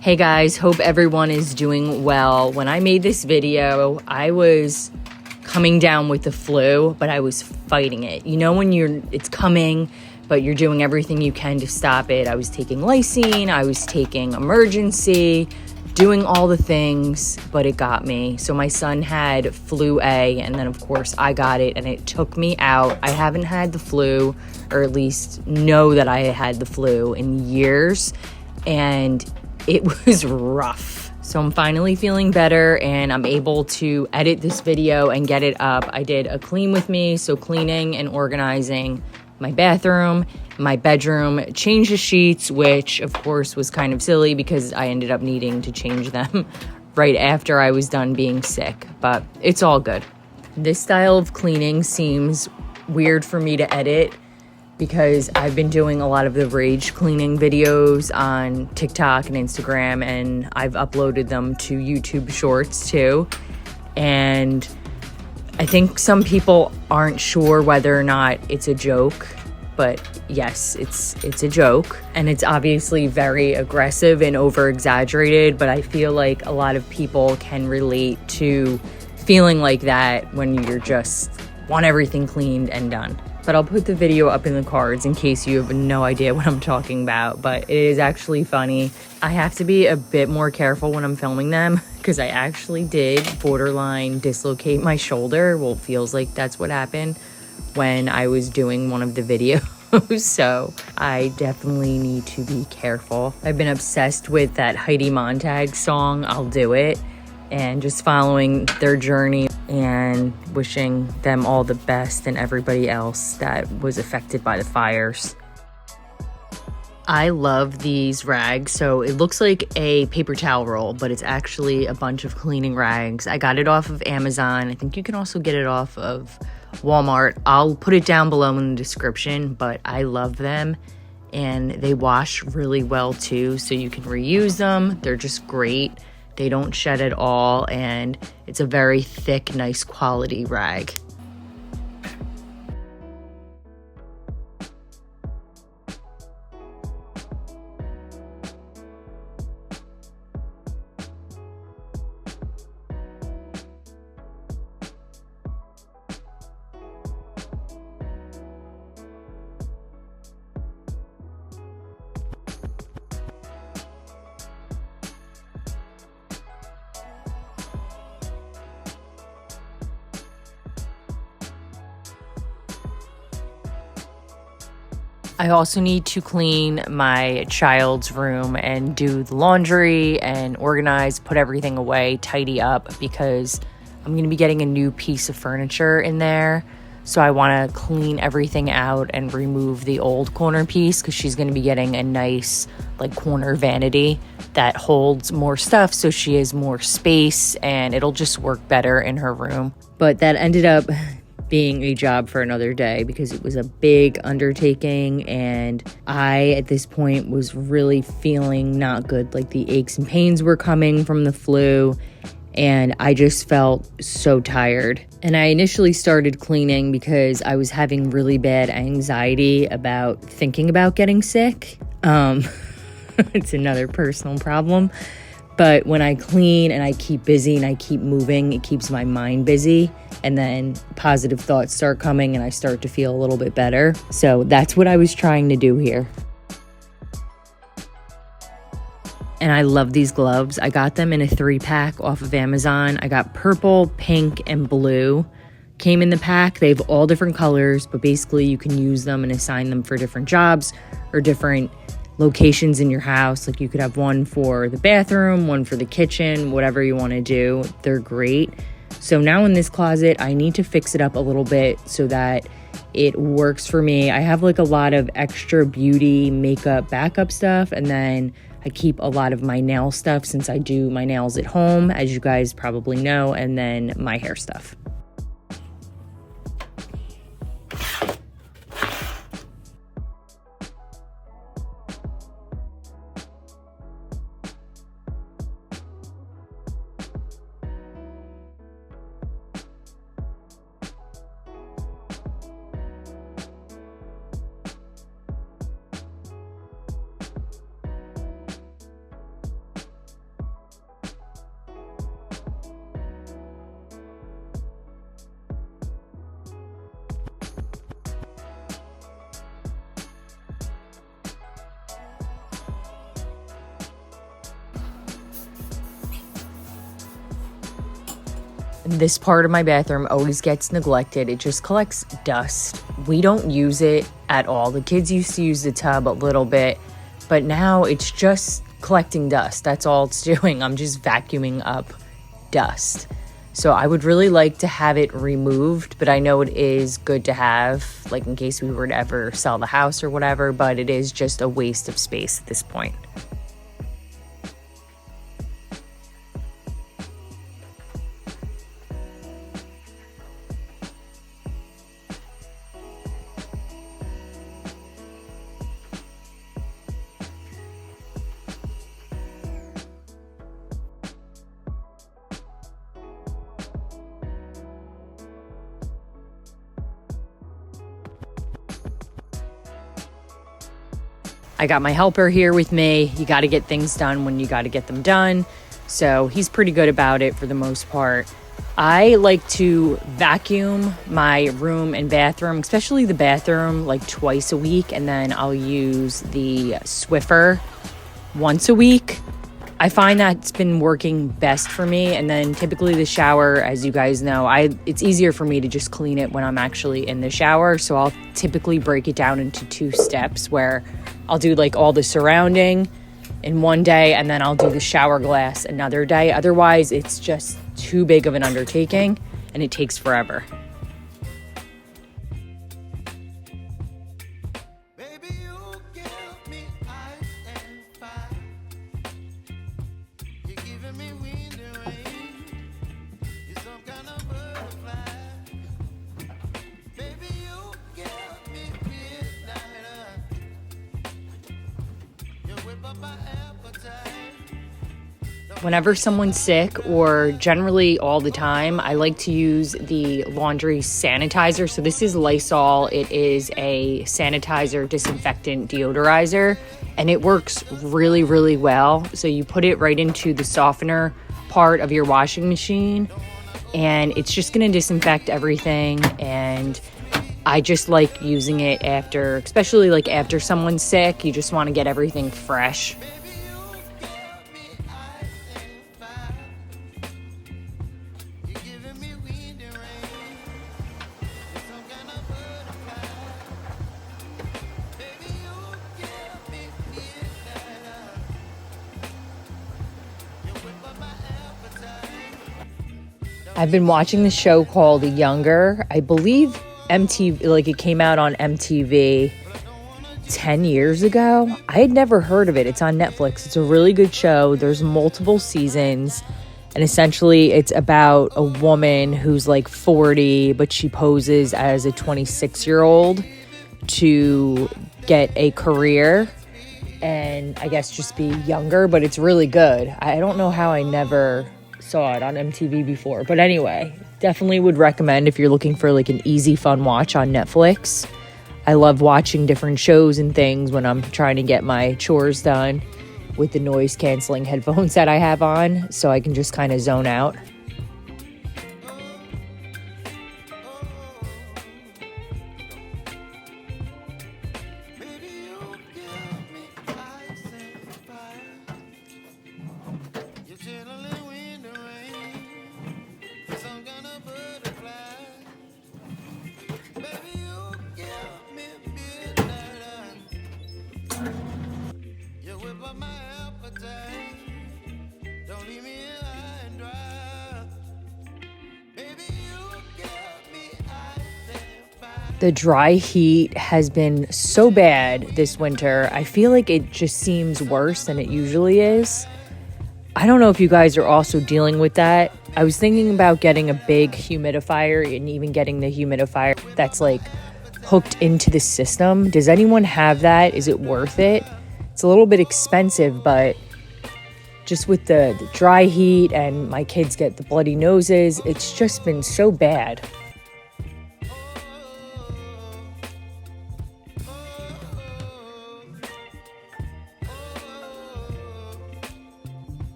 Hey guys, hope everyone is doing well. When I made this video, I was coming down with the flu, but I was fighting it. You know when it's coming, but you're doing everything you can to stop it. I was taking Lysine, I was taking Emergency, doing all the things, but it got me. So my son had flu A, and then of course I got it, and it took me out. I haven't had the flu, or at least know that I had the flu in years, and it was rough. So I'm finally feeling better, and I'm able to edit this video and get it up. I did a clean with me, so cleaning and organizing my bathroom, my bedroom, changed the sheets, which of course was kind of silly because I ended up needing to change them right after I was done being sick, but it's all good. This style of cleaning seems weird for me to edit because I've been doing a lot of the rage cleaning videos on TikTok and Instagram, and I've uploaded them to YouTube Shorts too. And I think some people aren't sure whether or not it's a joke, but yes, it's a joke. And it's obviously very aggressive and over-exaggerated, but I feel like a lot of people can relate to feeling like that when you're just want everything cleaned and done. But I'll put the video up in the cards in case you have no idea what I'm talking about, but it is actually funny. I have to be a bit more careful when I'm filming them because I actually did borderline dislocate my shoulder. Well, it feels like that's what happened when I was doing one of the videos. So I definitely need to be careful. I've been obsessed with that Heidi Montag song, I'll Do It, and just following their journey and wishing them all the best and everybody else that was affected by the fires. I love these rags. So it looks like a paper towel roll, but it's actually a bunch of cleaning rags. I got it off of Amazon. I think you can also get it off of Walmart. I'll put it down below in the description, but I love them and they wash really well too. So you can reuse them. They're just great. They don't shed at all, and it's a very thick, nice quality rag. I also need to clean my child's room and do the laundry and organize, put everything away, tidy up, because I'm going to be getting a new piece of furniture in there. So I want to clean everything out and remove the old corner piece because she's going to be getting a nice like corner vanity that holds more stuff, so she has more space and it'll just work better in her room. But that ended up being a job for another day because it was a big undertaking, and I at this point was really feeling not good. Like the aches and pains were coming from the flu, and I just felt so tired. And I initially started cleaning because I was having really bad anxiety about thinking about getting sick. It's another personal problem. But when I clean and I keep busy and I keep moving, it keeps my mind busy. And then positive thoughts start coming and I start to feel a little bit better. So that's what I was trying to do here. And I love these gloves. I got them in a 3-pack off of Amazon. I got purple, pink, and blue. Came in the pack. They have all different colors, but basically you can use them and assign them for different jobs or different locations in your house. Like you could have one for the bathroom, one for the kitchen, whatever you want to do. They're great. So now in this closet, I need to fix it up a little bit so that it works for me. I have like a lot of extra beauty makeup backup stuff, and then I keep a lot of my nail stuff since I do my nails at home, as you guys probably know, and then my hair stuff. This part of my bathroom always gets neglected. It just collects dust. We don't use it at all. The kids used to use the tub a little bit, but now it's just collecting dust. That's all it's doing. I'm just vacuuming up dust. So I would really like to have it removed, but I know it is good to have, like in case we were to ever sell the house or whatever, but it is just a waste of space at this point. I got my helper here with me. You got to get things done when you got to get them done. So he's pretty good about it for the most part. I like to vacuum my room and bathroom, especially the bathroom, like twice a week. And then I'll use the Swiffer once a week. I find that's been working best for me. And then typically the shower, as you guys know, it's easier for me to just clean it when I'm actually in the shower. So I'll typically break it down into 2 steps where I'll do like all the surrounding in one day and then I'll do the shower glass another day. Otherwise, it's just too big of an undertaking and it takes forever. Whenever someone's sick, or generally all the time, I like to use the laundry sanitizer. So this is Lysol. It is a sanitizer, disinfectant, deodorizer, and it works really, really well. So you put it right into the softener part of your washing machine, and it's just going to disinfect everything. And I just like using it after, especially like after someone's sick, you just want to get everything fresh. I've been watching the show called Younger. I believe MTV, like it came out on MTV 10 years ago. I had never heard of it. It's on Netflix. It's a really good show. There's multiple seasons. And essentially it's about a woman who's like 40, but she poses as a 26-year-old to get a career and I guess just be younger, but it's really good. I don't know how I never saw it on MTV before, but anyway, definitely would recommend if you're looking for like an easy, fun watch on Netflix. I love watching different shows and things when I'm trying to get my chores done with the noise canceling headphones that I have on, so I can just kind of zone out. The dry heat has been so bad this winter. I feel like it just seems worse than it usually is. I don't know if you guys are also dealing with that. I was thinking about getting a big humidifier and even getting the humidifier that's like hooked into the system. Does anyone have that? Is it worth it? It's a little bit expensive, but just with the dry heat and my kids get the bloody noses, it's just been so bad.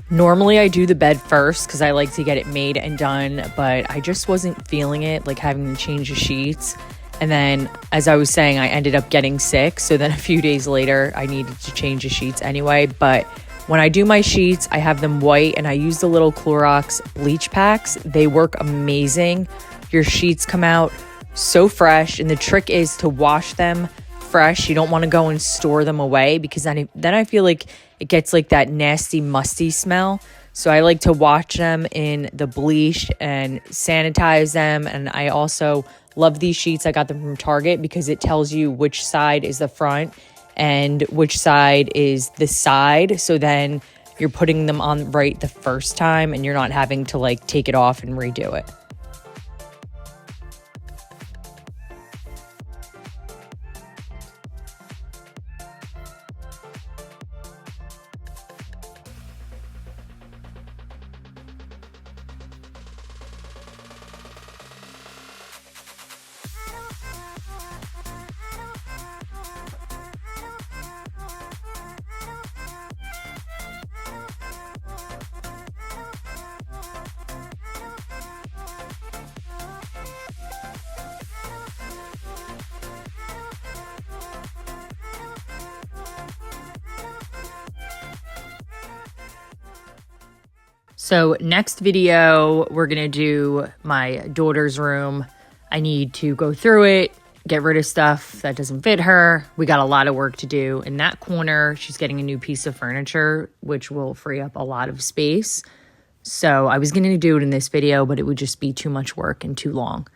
Normally I do the bed first because I like to get it made and done, but I just wasn't feeling it, like having to change the sheets. And then, as I was saying, I ended up getting sick. So then a few days later, I needed to change the sheets anyway. But when I do my sheets, I have them white and I use the little Clorox bleach packs. They work amazing. Your sheets come out so fresh. And the trick is to wash them fresh. You don't want to go and store them away because then I feel like it gets like that nasty, musty smell. So I like to wash them in the bleach and sanitize them. And I also love these sheets. I got them from Target because it tells you which side is the front and which side is the side. So then you're putting them on right the first time and you're not having to like take it off and redo it. So next video, we're going to do my daughter's room. I need to go through it, get rid of stuff that doesn't fit her. We got a lot of work to do. In that corner, she's getting a new piece of furniture, which will free up a lot of space. So I was going to do it in this video, but it would just be too much work and too long.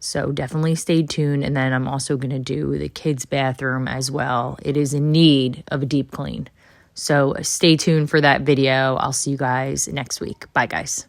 So definitely stay tuned. And then I'm also going to do the kids' bathroom as well. It is in need of a deep clean. So stay tuned for that video. I'll see you guys next week. Bye, guys.